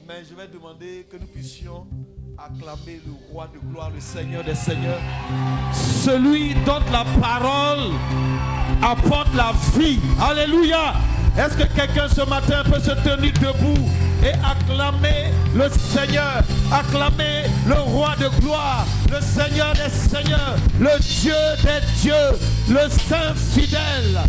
Mais je vais demander que nous puissions acclamer le roi de gloire, le Seigneur des seigneurs, celui dont la parole apporte la vie. Alléluia. Est-ce que quelqu'un ce matin peut se tenir debout et acclamer le Seigneur, acclamer le roi de gloire, le Seigneur des seigneurs, le Dieu des dieux, le Saint fidèle,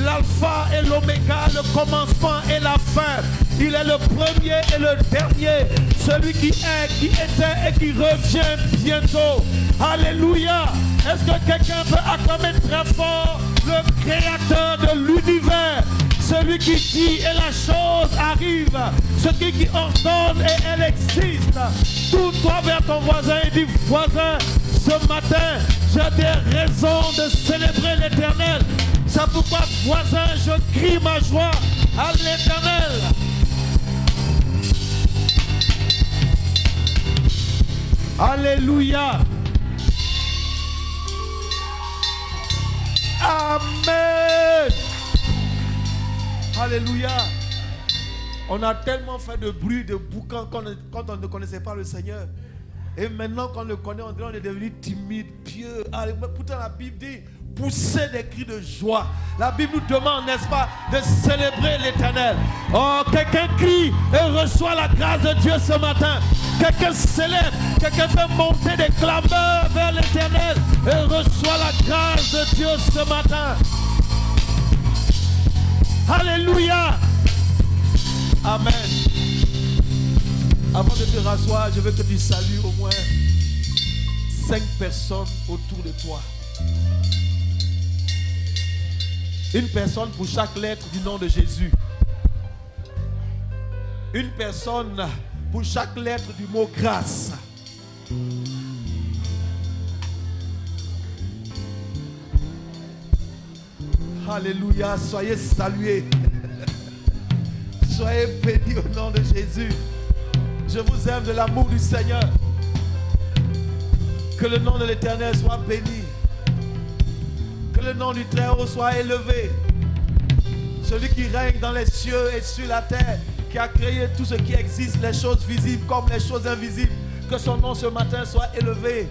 l'alpha et l'oméga, le commencement et la fin. Il est le premier et le dernier, celui qui est, qui était et qui revient bientôt. Alléluia. Est-ce que quelqu'un peut acclamer très fort le créateur de l'univers, celui qui dit et la chose arrive, celui qui ordonne et elle existe. Tourne-toi vers ton voisin et dis: voisin, ce matin, j'ai des raisons de célébrer l'Éternel. C'est pourquoi, voisin, je crie ma joie à l'Éternel. Alléluia. Amen. Alléluia. On a tellement fait de bruit, de boucan quand on ne connaissait pas le Seigneur. Et maintenant qu'on le connaît, on est devenu timide, pieux. Pourtant la Bible dit: pousser des cris de joie. La Bible nous demande, n'est-ce pas, de célébrer l'Éternel. Oh, quelqu'un crie et reçoit la grâce de Dieu ce matin. Quelqu'un célèbre, quelqu'un fait monter des clameurs vers l'Éternel et reçoit la grâce de Dieu ce matin. Alléluia. Amen. Avant de te rasseoir, je veux que tu salues au moins 5 personnes autour de toi. Une personne pour chaque lettre du nom de Jésus. Une personne pour chaque lettre du mot grâce. Alléluia, soyez salués. Soyez bénis au nom de Jésus. Je vous aime de l'amour du Seigneur. Que le nom de l'Éternel soit béni. Que le nom du Très-Haut soit élevé. Celui qui règne dans les cieux et sur la terre, qui a créé tout ce qui existe, les choses visibles comme les choses invisibles. Que son nom ce matin soit élevé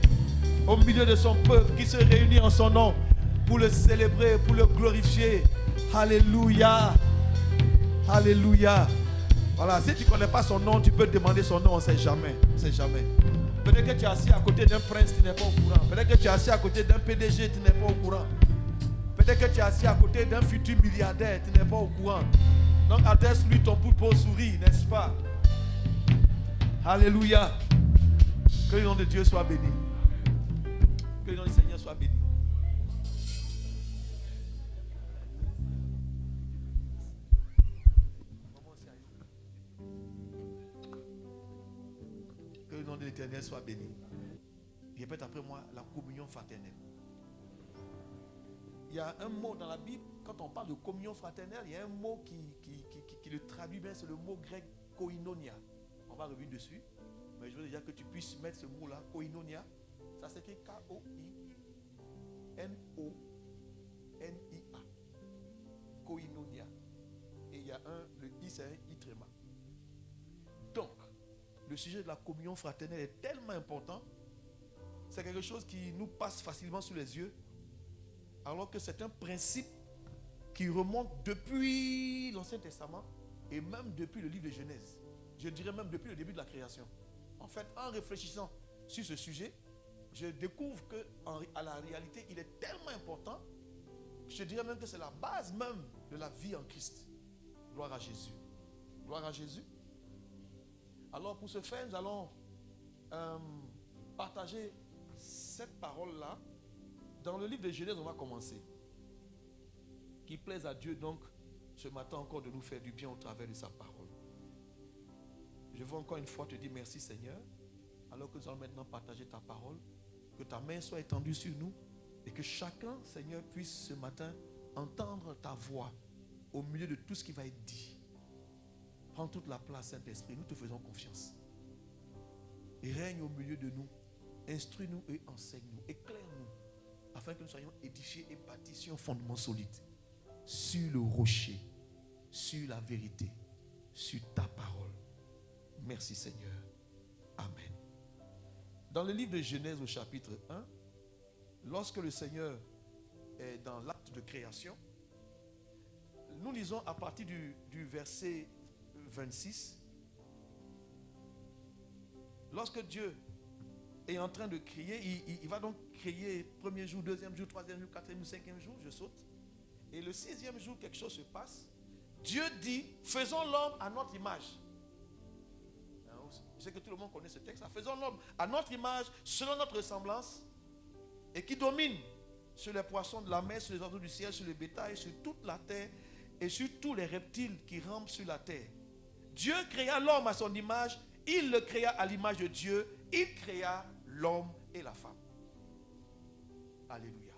au milieu de son peuple qui se réunit en son nom pour le célébrer, pour le glorifier. Alléluia. Alléluia. Voilà, si tu ne connais pas son nom, tu peux demander son nom, on ne sait jamais. On ne sait jamais. Peut-être que tu es assis à côté d'un prince, tu n'es pas au courant. Peut-être que tu es assis à côté d'un PDG, tu n'es pas au courant. Peut-être que tu es assis à côté d'un futur milliardaire, tu n'es pas au courant. Donc adresse-lui ton bout de beau sourire, n'est-ce pas? Alléluia. Que le nom de Dieu soit béni. Que le nom du Seigneur soit béni. Que le nom de l'Éternel soit béni. Répète après moi: la communion fraternelle. Il y a un mot dans la Bible, quand on parle de communion fraternelle, il y a un mot qui le traduit bien, c'est le mot grec koinonia. On va revenir dessus, mais je veux déjà que tu puisses mettre ce mot-là, koinonia. Ça s'écrit K-O-I-N-O-N-I-A. Koinonia. Et il y a le I, c'est un I tréma. Donc, le sujet de la communion fraternelle est tellement important. C'est quelque chose qui nous passe facilement sous les yeux. Alors que c'est un principe qui remonte depuis l'Ancien Testament et même depuis le livre de Genèse. Je dirais même depuis le début de la création. En fait, en réfléchissant sur ce sujet, je découvre qu'à la réalité, il est tellement important, je dirais même que c'est la base même de la vie en Christ. Gloire à Jésus. Gloire à Jésus. Alors pour ce faire, nous allons partager cette parole-là. Dans le livre de Genèse, on va commencer. Qu'il plaise à Dieu donc ce matin encore de nous faire du bien au travers de sa parole. Je veux encore une fois te dire merci Seigneur, alors que nous allons maintenant partager ta parole, que ta main soit étendue sur nous et que chacun, Seigneur, puisse ce matin entendre ta voix au milieu de tout ce qui va être dit. Prends toute la place, Saint-Esprit, nous te faisons confiance. Et règne au milieu de nous, instruis-nous et enseigne-nous, éclaire-nous, afin que nous soyons édifiés et bâtis sur un fondement solide, sur le rocher, sur la vérité, sur ta parole. Merci Seigneur. Amen. Dans le livre de Genèse au chapitre 1, lorsque le Seigneur est dans l'acte de création, nous lisons à partir du verset 26. Lorsque Dieu est en train de créer, il va donc créer premier jour, deuxième jour, troisième jour, quatrième jour, cinquième jour, je saute. Et le sixième jour, quelque chose se passe. Dieu dit, faisons l'homme à notre image. Je sais que tout le monde connaît ce texte. Faisons l'homme à notre image, selon notre ressemblance, et qui domine sur les poissons de la mer, sur les oiseaux du ciel, sur le bétail, sur toute la terre, et sur tous les reptiles qui rampent sur la terre. Dieu créa l'homme à son image, il le créa à l'image de Dieu, il créa l'homme et la femme. Alléluia.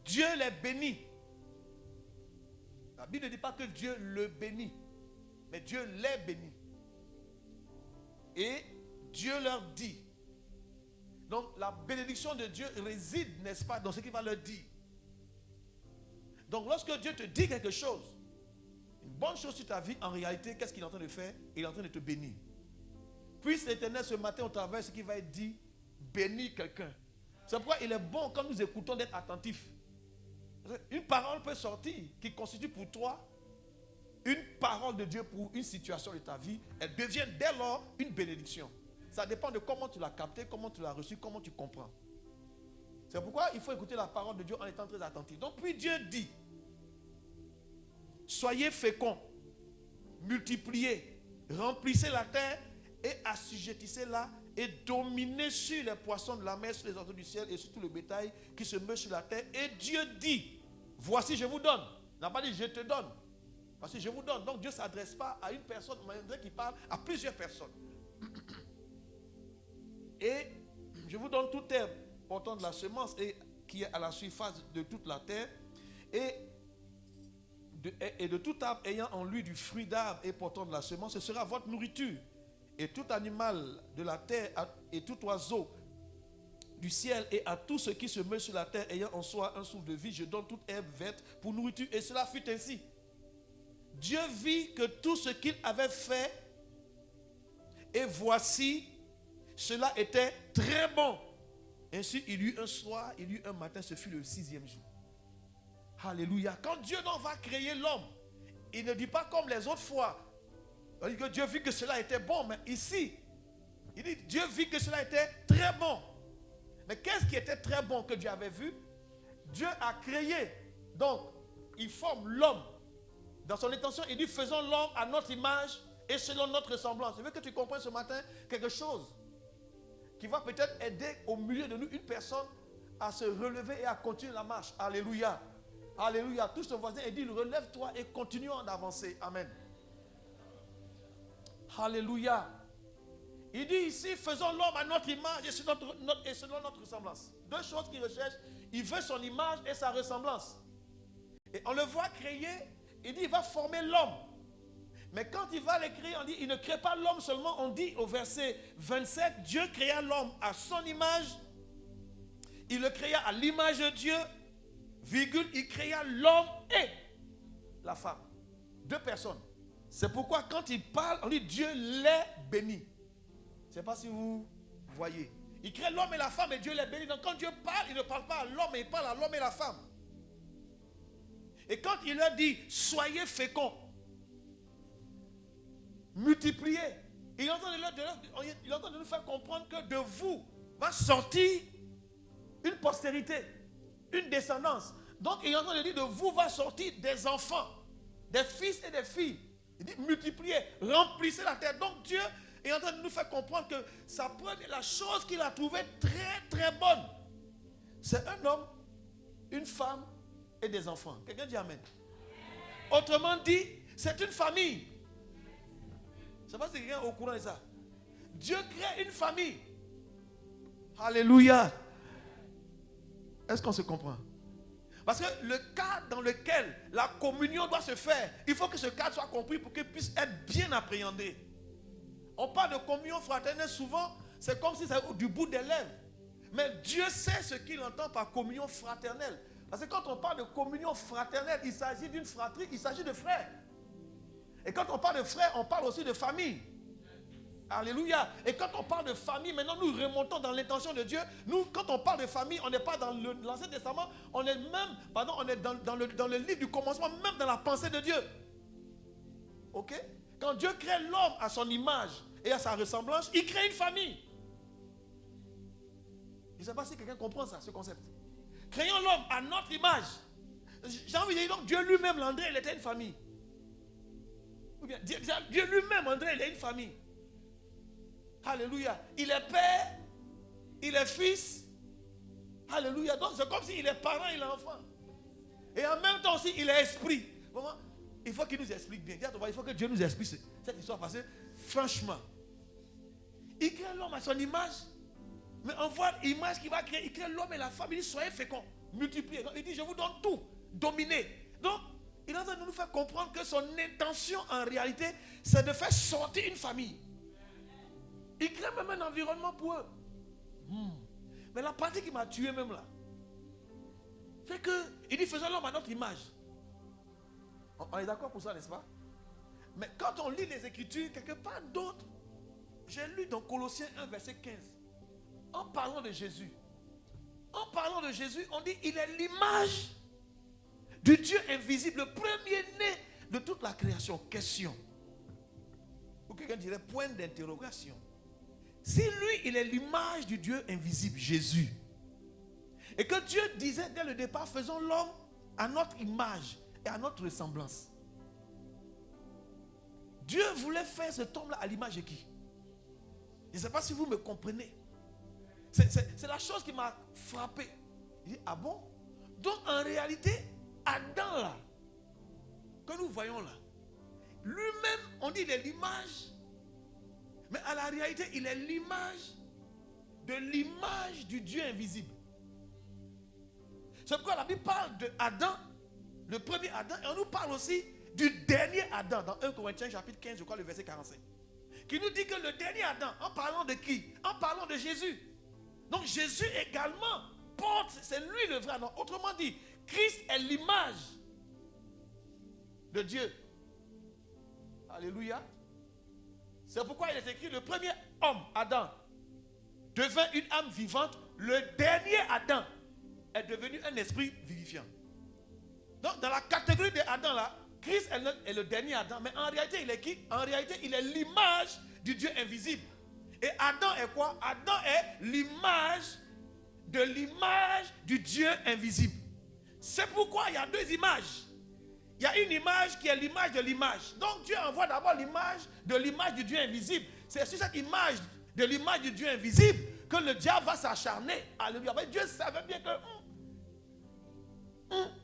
Dieu les bénit. La Bible ne dit pas que Dieu le bénit, mais Dieu les bénit. Et Dieu leur dit. Donc la bénédiction de Dieu réside, n'est-ce pas, dans ce qu'il va leur dire. Donc lorsque Dieu te dit quelque chose, une bonne chose sur ta vie, en réalité, qu'est-ce qu'il est en train de faire? Il est en train de te bénir. Puisse l'Éternel ce matin au travers de ce qui va être dit, bénir quelqu'un. C'est pourquoi il est bon quand nous écoutons d'être attentifs. Une parole peut sortir qui constitue pour toi une parole de Dieu pour une situation de ta vie. Elle devient dès lors une bénédiction. Ça dépend de comment tu l'as capté, comment tu l'as reçu, comment tu comprends. C'est pourquoi il faut écouter la parole de Dieu en étant très attentif. Donc puis Dieu dit, soyez féconds, multipliez, remplissez la terre et assujettissez-la et dominez sur les poissons de la mer, sur les oiseaux du ciel et sur tout le bétail qui se meut sur la terre. Et Dieu dit, voici je vous donne. Il n'a pas dit je te donne. Parce que je vous donne. Donc Dieu ne s'adresse pas à une personne, mais qui parle à plusieurs personnes. Et je vous donne toute herbe portant de la semence et qui est à la surface de toute la terre. Et de tout arbre ayant en lui du fruit d'arbre et portant de la semence, ce sera votre nourriture. Et tout animal de la terre et tout oiseau du ciel et à tout ce qui se meut sur la terre ayant en soi un souffle de vie, je donne toute herbe verte pour nourriture. Et cela fut ainsi. Dieu vit que tout ce qu'il avait fait, et voici, cela était très bon. Ainsi, il y eut un soir, il y eut un matin, ce fut le 6e jour. Alléluia. Quand Dieu donc va créer l'homme, il ne dit pas comme les autres fois, il dit que Dieu vit que cela était bon, mais ici, il dit Dieu vit que cela était très bon. Mais qu'est-ce qui était très bon que Dieu avait vu? Dieu a créé, donc il forme l'homme. Dans son intention, il dit faisons l'homme à notre image et selon notre ressemblance. Je veux que tu comprennes ce matin quelque chose qui va peut-être aider au milieu de nous une personne à se relever et à continuer la marche. Alléluia. Alléluia. Touche ton voisin et dis relève-toi et continuons d'avancer. Amen. Alléluia. Il dit ici faisons l'homme à notre image et selon notre ressemblance. Deux choses qu'il recherche. Il veut son image et sa ressemblance. Et on le voit créer. Il dit il va former l'homme. Mais quand il va le créer, on dit il ne crée pas l'homme seulement. On dit au verset 27, Dieu créa l'homme à son image. Il le créa à l'image de Dieu. Virgule, il créa l'homme et la femme. Deux personnes. C'est pourquoi quand il parle, on dit Dieu les bénit. Je ne sais pas si vous voyez. Il crée l'homme et la femme et Dieu les bénit. Donc quand Dieu parle, il ne parle pas à l'homme, mais il parle à l'homme et la femme. Et quand il leur dit, soyez féconds, multipliez, il est en train de nous faire comprendre que de vous va sortir une postérité, une descendance. Donc il est en train de dire, de vous va sortir des enfants, des fils et des filles. Il dit, multipliez, remplissez la terre. Donc Dieu est en train de nous faire comprendre que sa preuve est la chose qu'il a trouvée très très bonne. C'est un homme, une femme, et des enfants. Quelqu'un dit amen. Autrement dit, c'est une famille. Je ne sais pas si quelqu'un est au courant de ça. Dieu crée une famille. Alléluia. Est-ce qu'on se comprend? Parce que le cadre dans lequel la communion doit se faire, il faut que ce cadre soit compris pour qu'il puisse être bien appréhendé. On parle de communion fraternelle souvent, c'est comme si c'est du bout des lèvres. Mais Dieu sait ce qu'il entend par communion fraternelle. Parce que quand on parle de communion fraternelle, il s'agit d'une fratrie, il s'agit de frères. Et quand on parle de frères, on parle aussi de famille. Alléluia. Et quand on parle de famille, maintenant nous remontons dans l'intention de Dieu. Nous, quand on parle de famille, on n'est pas dans l'Ancien Testament, on est même, on est dans le livre du commencement, même dans la pensée de Dieu. Ok? Quand Dieu crée l'homme à son image et à sa ressemblance, il crée une famille. Je ne sais pas si quelqu'un comprend ça, ce concept. Créons l'homme à notre image. J'ai envie de dire, donc Dieu lui-même, l'André, il était une famille. Ou bien, Dieu lui-même, André, il est une famille. Alléluia. Il est père, il est fils. Alléluia. Donc c'est comme s'il est parent, il est enfant. Et en même temps aussi, il est esprit. Vraiment, il faut qu'il nous explique bien. Il faut que Dieu nous explique cette histoire parce que, franchement, il crée l'homme à son image. Mais on voit l'image qu'il va créer. Il crée l'homme et la famille. Soyez féconds, multipliez. Il dit, je vous donne tout. Dominez. Donc, il est en train de nous faire comprendre que son intention, en réalité, c'est de faire sortir une famille. Il crée même un environnement pour eux. Mais la partie qui m'a tué même là, c'est qu'il dit, faisons l'homme à notre image. On est d'accord pour ça, n'est-ce pas? Mais quand on lit les Écritures, quelque part d'autre, j'ai lu dans Colossiens 1, verset 15, en parlant de Jésus. En parlant de Jésus, on dit, il est l'image du Dieu invisible, le premier-né de toute la création. Question. Ou quelqu'un dirait point d'interrogation. Si lui, il est l'image du Dieu invisible, Jésus, et que Dieu disait dès le départ, faisons l'homme à notre image et à notre ressemblance. Dieu voulait faire cet homme-là à l'image de qui? Je ne sais pas si vous me comprenez. C'est la chose qui m'a frappé. Il dit, ah bon? Donc en réalité, Adam là, que nous voyons là, lui-même, on dit il est l'image. Mais à la réalité, il est l'image du Dieu invisible. C'est pourquoi la Bible parle de Adam, le premier Adam, et on nous parle aussi du dernier Adam, dans 1 Corinthiens chapitre 15, je crois le verset 45. Qui nous dit que le dernier Adam, en parlant de qui? En parlant de Jésus. Donc Jésus également porte, c'est lui le vrai Adam. Autrement dit, Christ est l'image de Dieu. Alléluia. C'est pourquoi il est écrit, le premier homme, Adam, devint une âme vivante. Le dernier Adam est devenu un esprit vivifiant. Donc dans la catégorie de Adam là, Christ est le dernier Adam. Mais en réalité, il est qui? En réalité, il est l'image du Dieu invisible. Et Adam est quoi? Adam est l'image du Dieu invisible. C'est pourquoi il y a deux images. Il y a une image qui est l'image de l'image. Donc Dieu envoie d'abord l'image du Dieu invisible. C'est sur cette image de l'image du Dieu invisible que le diable va s'acharner. Alléluia. Dieu savait bien que...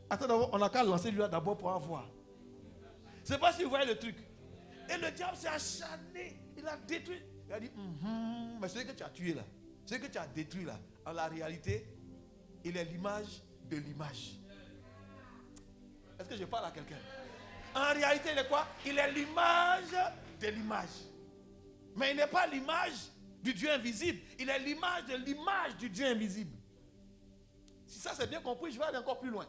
Attends d'abord, on n'a qu'à lancer lui d'abord pour avoir. Je ne sais pas si vous voyez le truc. Et le diable s'est acharné. Il a détruit. Il a dit, mais celui que tu as tué là, celui que tu as détruit là, en la réalité, il est l'image de l'image. Est-ce que je parle à quelqu'un? En réalité, il est quoi? Il est l'image de l'image. Mais il n'est pas l'image du Dieu invisible. Il est l'image de l'image du Dieu invisible. Si ça c'est bien compris, je vais aller encore plus loin.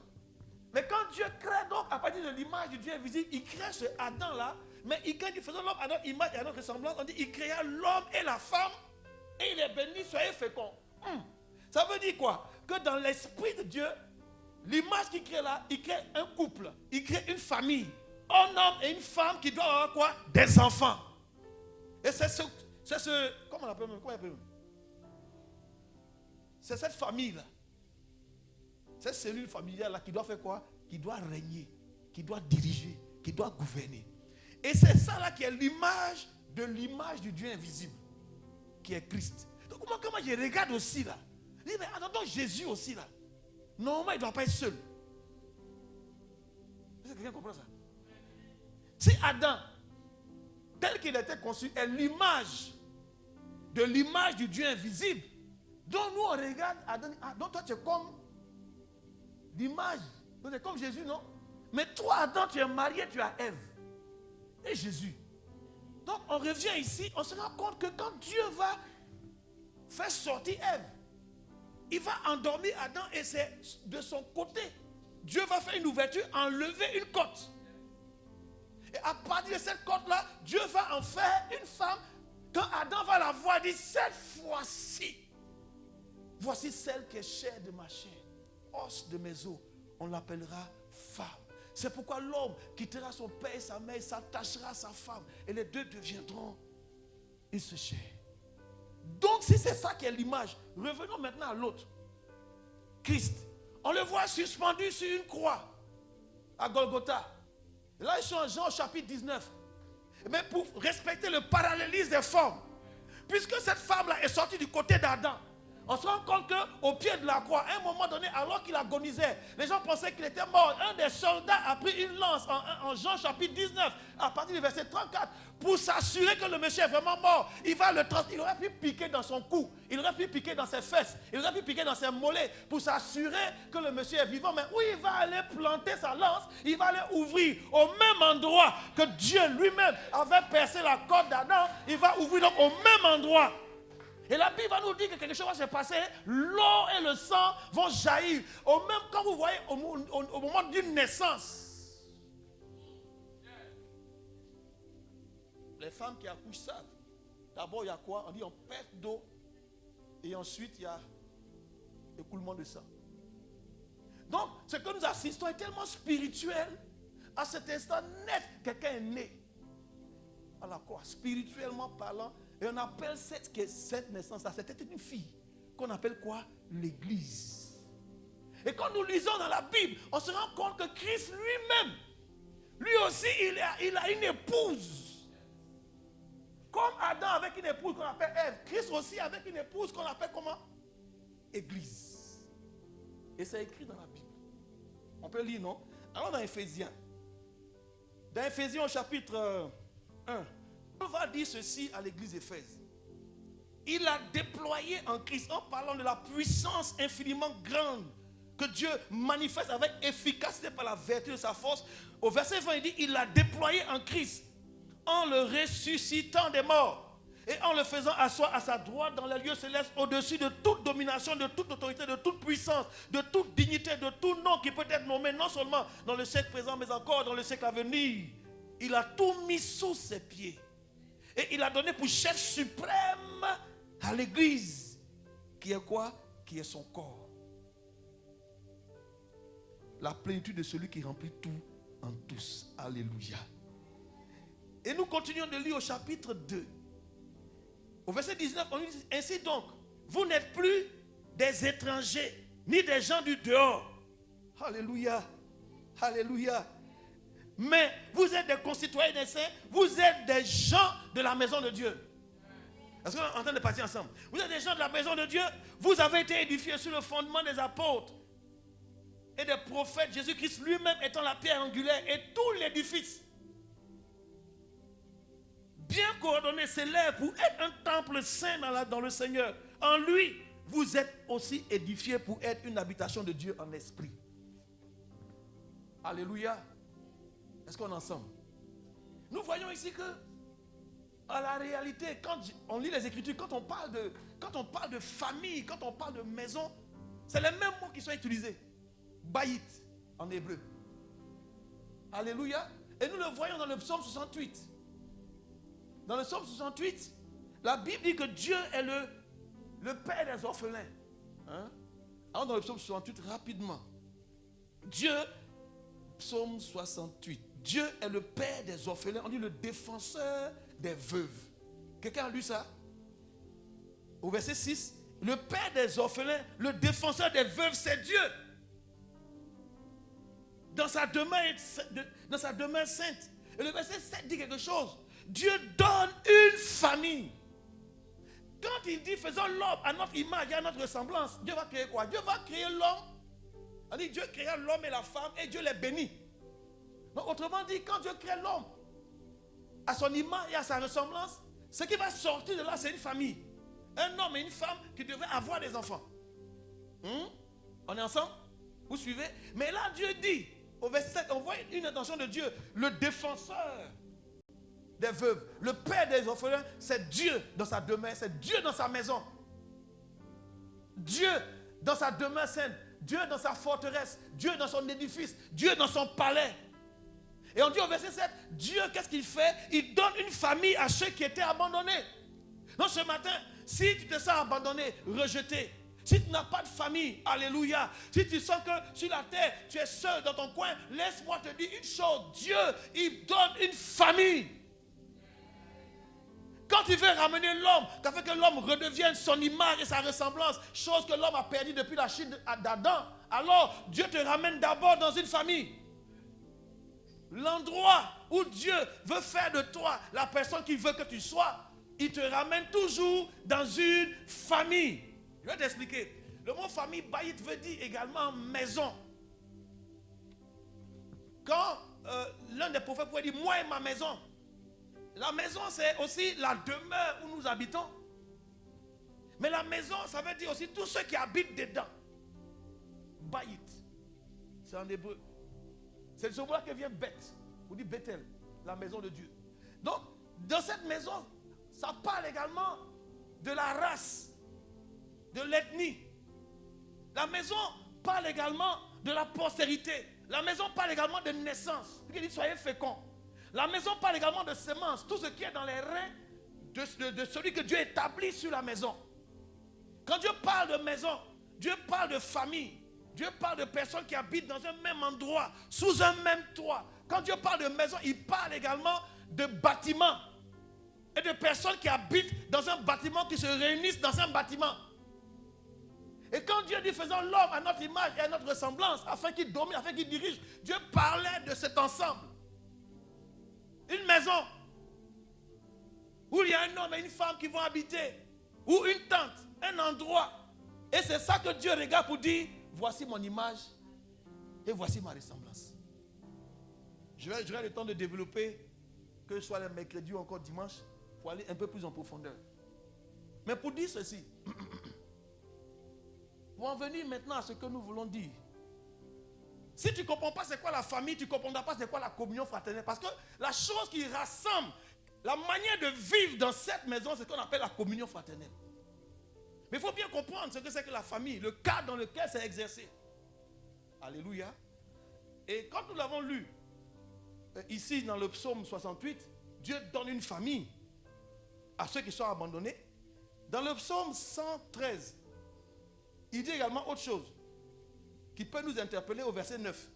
Mais quand Dieu crée donc à partir de l'image du Dieu invisible, il crée ce Adam-là. Mais quand il faisait l'homme à notre image et à notre ressemblance, on dit il créa l'homme et la femme et il est béni, soyez féconds. Ça veut dire quoi? Que dans l'esprit de Dieu, l'image qu'il crée là, il crée un couple, il crée une famille. Un homme et une femme qui doivent avoir quoi? Des enfants. Et c'est ce comment on appelle? C'est cette famille-là. Cette cellule familiale-là qui doit faire quoi? Qui doit régner, qui doit diriger, qui doit gouverner. Et c'est ça là qui est l'image du Dieu invisible, qui est Christ. Donc comment je regarde aussi là? Je dis, mais attends, Jésus aussi là. Normalement, il ne doit pas être seul. Est-ce que quelqu'un comprend ça? Si Adam, tel qu'il était conçu, est l'image du Dieu invisible, donc nous on regarde Adam, donc toi tu es comme l'image, donc tu es comme Jésus, non? Mais toi Adam, tu es marié, tu as Ève et Jésus. Donc on revient ici, on se rend compte que quand Dieu va faire sortir Ève, il va endormir Adam et c'est de son côté. Dieu va faire une ouverture, enlever une côte. Et à partir de cette côte-là, Dieu va en faire une femme. Quand Adam va la voir, il dit, cette fois-ci, voici celle qui est chair de ma chair, os de mes os, on l'appellera femme. C'est pourquoi l'homme quittera son père et sa mère et s'attachera à sa femme. Et les deux deviendront une seule chair. Donc si c'est ça qui est l'image, revenons maintenant à l'autre. Christ, on le voit suspendu sur une croix à Golgotha. Là, ils sont en Jean chapitre 19. Mais pour respecter le parallélisme des formes, puisque cette femme-là est sortie du côté d'Adam, on se rend compte qu'au pied de la croix, à un moment donné, alors qu'il agonisait, les gens pensaient qu'il était mort. Un des soldats a pris une lance en Jean chapitre 19, à partir du verset 34, pour s'assurer que le monsieur est vraiment mort. Il aurait pu piquer dans son cou, il aurait pu piquer dans ses fesses, il aurait pu piquer dans ses mollets, pour s'assurer que le monsieur est vivant. Mais où il va aller planter sa lance, il va aller ouvrir au même endroit que Dieu lui-même avait percé la côte d'Adam. Il va ouvrir donc au même endroit. Et la Bible va nous dire que quelque chose va se passer. L'eau et le sang vont jaillir. Au même quand vous voyez au moment d'une naissance. Les femmes qui accouchent savent. D'abord, il y a quoi? On dit on perd d'eau. Et ensuite, il y a écoulement de sang. Donc, ce que nous assistons est tellement spirituel. À cet instant net, quelqu'un est né. À la croix, spirituellement parlant. Et on appelle cette naissance-là, c'était une fille, qu'on appelle quoi? L'église. Et quand nous lisons dans la Bible, on se rend compte que Christ lui-même, lui aussi, il a une épouse. Comme Adam avec une épouse qu'on appelle Ève, Christ aussi avec une épouse qu'on appelle comment? Église. Et c'est écrit dans la Bible. On peut lire, non? Alors dans Éphésiens. Dans Éphésiens au chapitre 1. On va dire ceci à l'église d'Éphèse. Il a déployé en Christ, en parlant de la puissance infiniment grande que Dieu manifeste avec efficacité par la vertu de sa force. Au verset 20, il dit, il l'a déployé en Christ, en le ressuscitant des morts et en le faisant asseoir à sa droite dans les lieux célestes, au-dessus de toute domination, de toute autorité, de toute puissance, de toute dignité, de tout nom qui peut être nommé, non seulement dans le siècle présent, mais encore dans le siècle à venir. Il a tout mis sous ses pieds. Et il a donné pour chef suprême à l'église, qui est quoi? Qui est son corps. La plénitude de celui qui remplit tout en tous. Alléluia. Et nous continuons de lire au chapitre 2. Au verset 19, on dit ainsi donc, vous n'êtes plus des étrangers, ni des gens du dehors. Alléluia. Alléluia. Mais vous êtes des concitoyens des saints, vous êtes des gens de la maison de Dieu. Est-ce qu'on est en train de partir ensemble? Vous êtes des gens de la maison de Dieu, vous avez été édifiés sur le fondement des apôtres et des prophètes, Jésus-Christ lui-même étant la pierre angulaire et tout l'édifice. Bien coordonné s'élève pour être un temple saint dans le Seigneur. En lui, vous êtes aussi édifiés pour être une habitation de Dieu en esprit. Alléluia. Est-ce qu'on est ensemble? Nous voyons ici que, à la réalité, quand on lit les Écritures, quand on parle de famille, quand on parle de maison, c'est les mêmes mots qui sont utilisés. Bayit en hébreu. Alléluia. Et nous le voyons dans le psaume 68. Dans le psaume 68, la Bible dit que Dieu est le père des orphelins. Hein? Alors dans le psaume 68, rapidement. Dieu, psaume 68. Dieu est le père des orphelins. On dit le défenseur des veuves. Quelqu'un a lu ça? Au verset 6, le père des orphelins, le défenseur des veuves, c'est Dieu. Dans sa demeure sainte. Et le verset 7 dit quelque chose. Dieu donne une famille. Quand il dit faisons l'homme à notre image et à notre ressemblance, Dieu va créer quoi? Dieu va créer l'homme. On dit Dieu créa l'homme et la femme et Dieu les bénit. Donc autrement dit, quand Dieu crée l'homme à son image et à sa ressemblance, ce qui va sortir de là, c'est une famille. Un homme et une femme qui devaient avoir des enfants. On est ensemble? Vous suivez? Mais là, Dieu dit, au verset 7, on voit une intention de Dieu, le défenseur des veuves, le père des orphelins, c'est Dieu dans sa demeure, c'est Dieu dans sa maison. Dieu dans sa demeure sainte, Dieu dans sa forteresse, Dieu dans son édifice, Dieu dans son palais. Et on dit au verset 7, Dieu, qu'est-ce qu'il fait? Il donne une famille à ceux qui étaient abandonnés. Donc ce matin, si tu te sens abandonné, rejeté, si tu n'as pas de famille, alléluia, si tu sens que sur la terre, tu es seul dans ton coin, laisse-moi te dire une chose, Dieu, il donne une famille. Quand il veut ramener l'homme, afin que l'homme redevienne son image et sa ressemblance, chose que l'homme a perdue depuis la chute d'Adam, alors Dieu te ramène d'abord dans une famille. L'endroit où Dieu veut faire de toi la personne qu'il veut que tu sois, il te ramène toujours dans une famille. Je vais t'expliquer. Le mot famille, Bayit, veut dire également maison. Quand l'un des prophètes pouvait dire, moi et ma maison. La maison, c'est aussi la demeure où nous habitons. Mais la maison, ça veut dire aussi tous ceux qui habitent dedans. Bayit. C'est en hébreu. C'est de ce mot-là que vient Beth. On dit Bethel, la maison de Dieu. Donc, dans cette maison, ça parle également de la race, de l'ethnie. La maison parle également de la postérité. La maison parle également de naissance. Il dit soyez féconds. La maison parle également de semences. Tout ce qui est dans les reins de celui que Dieu établit sur la maison. Quand Dieu parle de maison, Dieu parle de famille. Dieu parle de personnes qui habitent dans un même endroit, sous un même toit. Quand Dieu parle de maison, il parle également de bâtiments. Et de personnes qui habitent dans un bâtiment, qui se réunissent dans un bâtiment. Et quand Dieu dit faisons l'homme à notre image et à notre ressemblance, afin qu'il domine, afin qu'il dirige, Dieu parlait de cet ensemble. Une maison où il y a un homme et une femme qui vont habiter, ou une tente, un endroit. Et c'est ça que Dieu regarde pour dire, voici mon image et voici ma ressemblance. J'aurai le temps de développer, que ce soit le mercredi ou encore dimanche, pour aller un peu plus en profondeur. Mais pour dire ceci, pour en venir maintenant à ce que nous voulons dire. Si tu ne comprends pas c'est quoi la famille, tu ne comprendras pas c'est quoi la communion fraternelle. Parce que la chose qui rassemble, la manière de vivre dans cette maison, c'est ce qu'on appelle la communion fraternelle. Mais il faut bien comprendre ce que c'est que la famille, le cadre dans lequel c'est exercé. Alléluia. Et quand nous l'avons lu, ici dans le psaume 68, Dieu donne une famille à ceux qui sont abandonnés. Dans le psaume 113, il dit également autre chose qui peut nous interpeller au verset 9.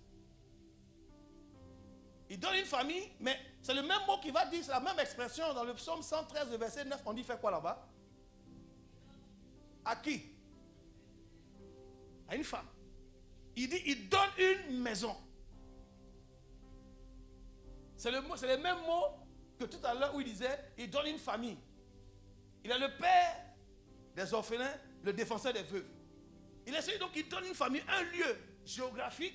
Il donne une famille, mais c'est le même mot qui va dire, c'est la même expression dans le psaume 113, le verset 9. On dit fait quoi là-bas? À qui? À une femme. Il dit, il donne une maison. C'est le même mot que tout à l'heure où il disait, il donne une famille. Il est le père des orphelins, le défenseur des veuves. Il essaie donc, il donne une famille, un lieu géographique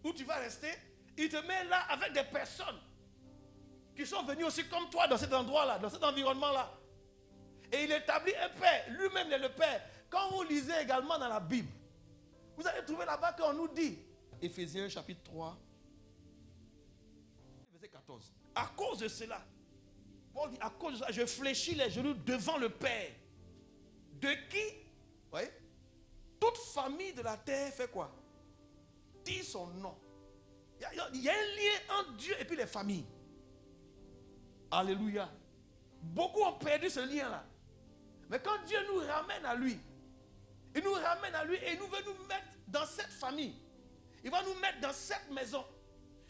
où tu vas rester. Il te met là avec des personnes qui sont venues aussi comme toi dans cet endroit-là, dans cet environnement-là. Et il établit un père, lui-même est le père. Quand vous lisez également dans la Bible, vous allez trouver là-bas qu'on nous dit, Éphésiens chapitre 3, verset 14. À cause de cela, Paul dit, à cause de cela, je fléchis les genoux devant le Père. De qui, voyez, toute famille de la terre fait quoi? Dit son nom. Il y a un lien entre Dieu et puis les familles. Alléluia. Beaucoup ont perdu ce lien-là. Mais quand Dieu nous ramène à lui, il nous ramène à lui et il nous veut nous mettre dans cette famille. Il va nous mettre dans cette maison.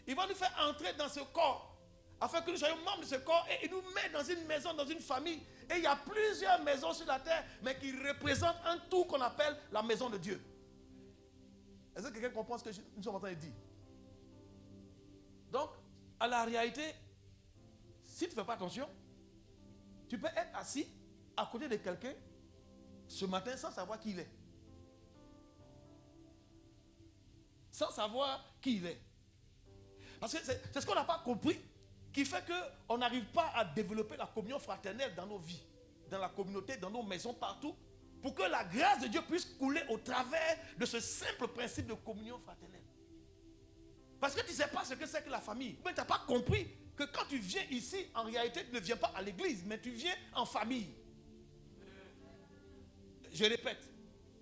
Il va nous faire entrer dans ce corps, afin que nous soyons membres de ce corps, et il nous met dans une maison, dans une famille. Et il y a plusieurs maisons sur la terre, mais qui représentent un tout qu'on appelle la maison de Dieu. Est-ce que quelqu'un comprend ce que nous sommes en train de dire? Donc, à la réalité, si tu ne fais pas attention, tu peux être assis à côté de quelqu'un ce matin sans savoir qui il est. Sans savoir qui il est. Parce que c'est ce qu'on n'a pas compris qui fait qu'on n'arrive pas à développer la communion fraternelle dans nos vies, dans la communauté, dans nos maisons, partout, pour que la grâce de Dieu puisse couler au travers de ce simple principe de communion fraternelle. Parce que tu ne sais pas ce que c'est que la famille. Mais tu n'as pas compris que quand tu viens ici, en réalité, tu ne viens pas à l'église, mais tu viens en famille. Je répète,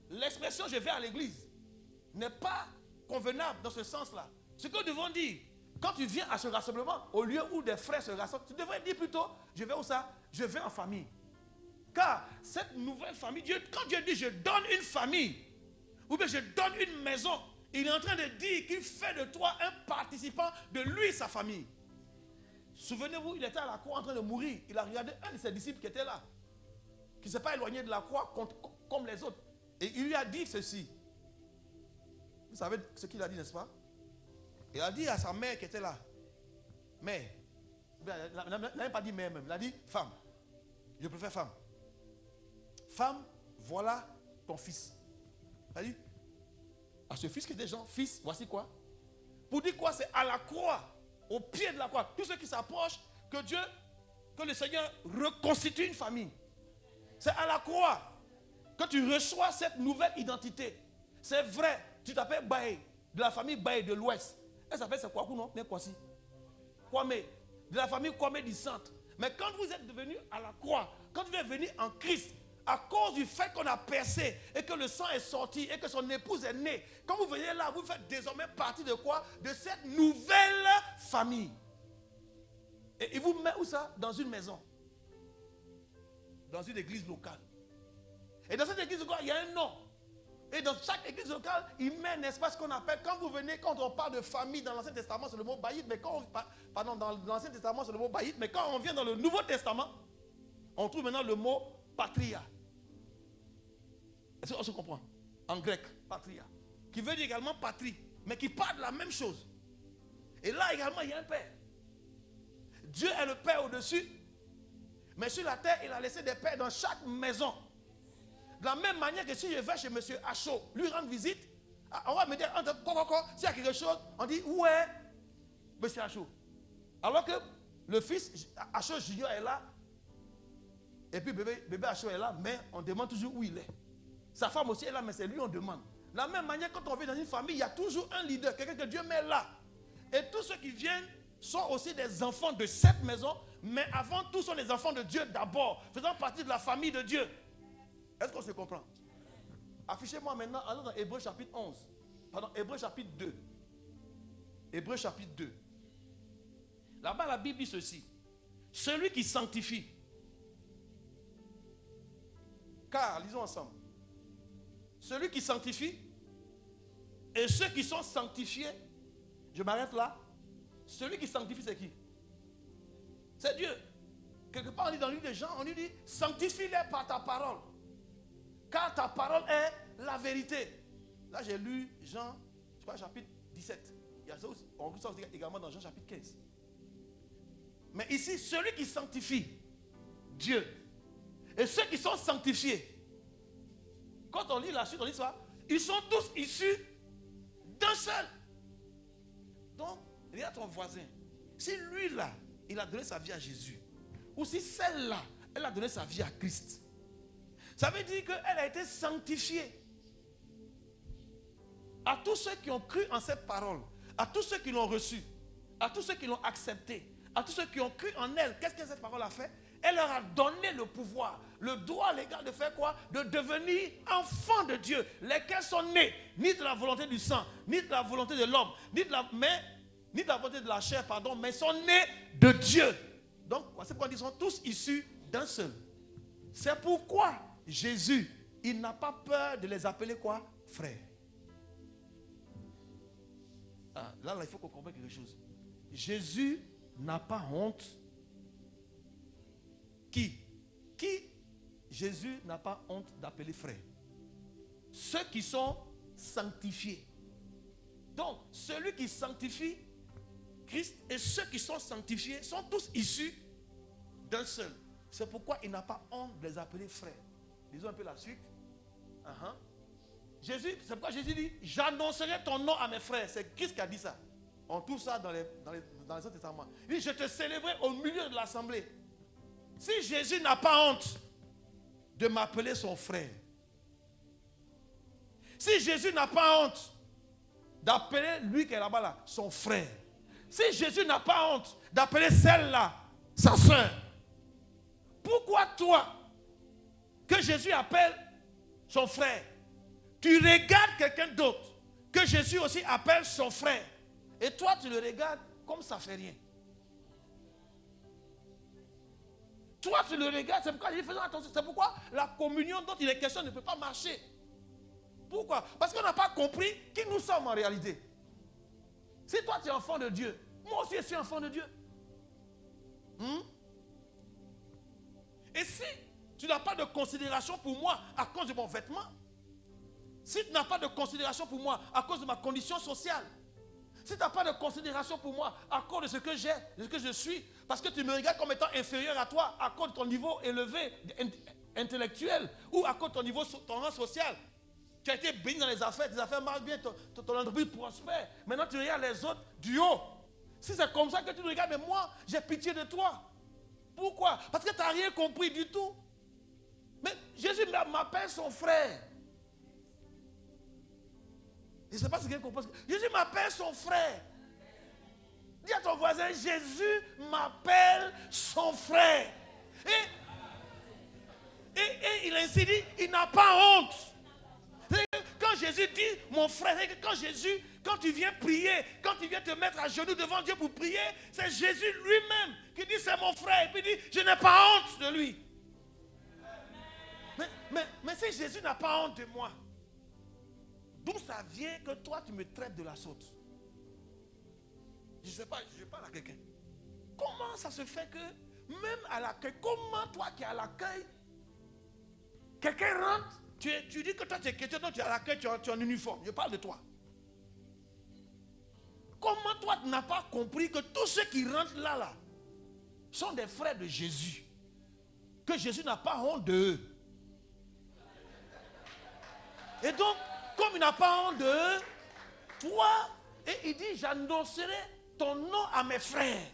l'expression « je vais à l'église » n'est pas convenable dans ce sens-là. Ce que nous devons dire, Quand tu viens à ce rassemblement, au lieu où des frères se rassemblent, tu devrais dire plutôt, je vais où ça? Je vais en famille. Car cette nouvelle famille, quand Dieu dit je donne une famille, ou bien je donne une maison, il est en train de dire qu'il fait de toi un participant de lui et sa famille. Souvenez-vous, il était à la croix en train de mourir. Il a regardé un de ses disciples qui était là, qui ne s'est pas éloigné de la croix comme les autres. Et il lui a dit ceci. Vous savez ce qu'il a dit, n'est-ce pas? Il a dit à sa mère qui était là, mère, il n'a même pas dit mère même, il a dit femme. Je préfère femme. Femme, voilà ton fils. Il a dit à ce fils qui était Jean, fils, voici quoi? Pour dire quoi? C'est à la croix, au pied de la croix. Tous ceux qui s'approchent, que le Seigneur reconstitue une famille. C'est à la croix que tu reçois cette nouvelle identité. C'est vrai, tu t'appelles Baé, de la famille Baé de l'Ouest. Elle s'appelle c'est Kwaku, non? Mais Kwasi. Kwame, de la famille Kwame du Centre. Mais quand vous êtes devenu à la croix, quand vous êtes venu en Christ, à cause du fait qu'on a percé et que le sang est sorti et que son épouse est née, quand vous venez là, vous faites désormais partie de quoi? De cette nouvelle famille. Et il vous met où ça? Dans une maison. Dans une église locale. Et dans cette église locale, il y a un nom. Et dans chaque église locale, il met, n'est-ce pas, ce qu'on appelle, quand vous venez, quand on parle de famille dans l'Ancien Testament, c'est le mot baït, mais quand on, dans l'Ancien Testament, c'est le mot baït, mais quand on vient dans le Nouveau Testament, on trouve maintenant le mot patria. Est-ce qu'on se comprend? En grec, patria. Qui veut dire également patrie, mais qui parle de la même chose. Et là également, il y a un père. Dieu est le père au-dessus, mais sur la terre, il a laissé des pères dans chaque maison. De la même manière que si je vais chez M. Achot, lui rendre visite, on va me dire, s'il y a quelque chose, on dit, où est M. Achot? Alors que le fils, Achot Junior est là, et puis bébé Achot est là, mais on demande toujours où il est. Sa femme aussi est là, mais c'est lui on demande. De la même manière, quand on vit dans une famille, il y a toujours un leader, quelqu'un que Dieu met là. Et tous ceux qui viennent sont aussi des enfants de cette maison, mais avant tout sont des enfants de Dieu d'abord, faisant partie de la famille de Dieu. Est-ce qu'on se comprend? Affichez-moi maintenant, allons dans Hébreux chapitre 11. Pardon, Hébreux chapitre 2. Hébreux chapitre 2. Là-bas, la Bible dit ceci. Celui qui sanctifie. Car, lisons ensemble. Celui qui sanctifie et ceux qui sont sanctifiés. Je m'arrête là. Celui qui sanctifie, c'est qui? C'est Dieu. Quelque part, on dit dans le livre de Jean, on lui dit, sanctifie-les par ta parole. Car ta parole est la vérité. Là, j'ai lu Jean, je crois, chapitre 17. Il y a ça aussi, on trouve ça aussi également dans Jean, chapitre 15. Mais ici, celui qui sanctifie, Dieu. Et ceux qui sont sanctifiés. Quand on lit la suite, on lit ça. Ils sont tous issus d'un seul. Donc, regarde ton voisin. Si lui-là, il a donné sa vie à Jésus. Ou si celle-là, elle a donné sa vie à Christ. Ça veut dire qu'elle a été sanctifiée. À tous ceux qui ont cru en cette parole, à tous ceux qui l'ont reçue, à tous ceux qui l'ont acceptée, à tous ceux qui ont cru en elle, qu'est-ce que cette parole a fait? Elle leur a donné le pouvoir, le droit légal de faire quoi? De devenir enfants de Dieu, lesquels sont nés, ni de la volonté du sang, ni de la volonté de l'homme, ni de la volonté de la chair, pardon, mais sont nés de Dieu. Donc, c'est pourquoi ils sont tous issus d'un seul. C'est pourquoi Jésus, il n'a pas peur de les appeler quoi? Frères. Ah, là, il faut qu'on comprenne quelque chose. Jésus n'a pas honte. Qui Jésus n'a pas honte d'appeler frères? Ceux qui sont sanctifiés. Donc, celui qui sanctifie Christ et ceux qui sont sanctifiés sont tous issus d'un seul. C'est pourquoi il n'a pas honte de les appeler frères. Lisons un peu la suite. Jésus, c'est pourquoi Jésus dit, j'annoncerai ton nom à mes frères. C'est Christ qui a dit ça. On trouve ça dans l'Ancien Testament. Il dit, je te célébrerai au milieu de l'assemblée. Si Jésus n'a pas honte de m'appeler son frère, si Jésus n'a pas honte d'appeler lui qui est là-bas là, son frère, si Jésus n'a pas honte d'appeler celle-là sa soeur, pourquoi toi, que Jésus appelle son frère, tu regardes quelqu'un d'autre que Jésus aussi appelle son frère, et toi tu le regardes comme ça fait rien. Toi, tu le regardes, c'est pourquoi il fait attention. C'est pourquoi la communion dont il est question ne peut pas marcher. Pourquoi? Parce qu'on n'a pas compris qui nous sommes en réalité. Si toi, tu es enfant de Dieu, moi aussi, je suis enfant de Dieu. Et si tu n'as pas de considération pour moi à cause de mon vêtement, si tu n'as pas de considération pour moi à cause de ma condition sociale, si tu n'as pas de considération pour moi à cause de ce que j'ai, de ce que je suis, parce que tu me regardes comme étant inférieur à toi à cause de ton niveau élevé intellectuel ou à cause de ton niveau, ton rang social, tu as été béni dans les affaires, tes affaires marchent bien, ton entreprise prospère. Maintenant tu regardes les autres du haut. Si c'est comme ça que tu me regardes, mais moi j'ai pitié de toi. Pourquoi? Parce que tu n'as rien compris du tout. Mais Jésus m'appelle son frère. Je ne sais pas si quelqu'un comprend. Jésus m'appelle son frère. Dis à ton voisin, Jésus m'appelle son frère. Et il a ainsi dit, il n'a pas honte. Quand Jésus dit, mon frère, quand tu viens prier, quand tu viens te mettre à genoux devant Dieu pour prier, c'est Jésus lui-même qui dit, c'est mon frère. Et puis il dit, je n'ai pas honte de lui. Mais si Jésus n'a pas honte de moi, d'où ça vient que toi, tu me traites de la sorte? Je ne sais pas, je parle à quelqu'un. Comment ça se fait que, même à l'accueil, comment toi qui es à l'accueil, quelqu'un rentre, tu dis que toi tu es chrétien, donc tu es à l'accueil, tu es en uniforme. Je parle de toi. Comment toi tu n'as pas compris que tous ceux qui rentrent là, sont des frères de Jésus? Que Jésus n'a pas honte d'eux. Et donc, comme il n'a pas honte d'eux, toi, et il dit, j'annoncerai ton nom à mes frères.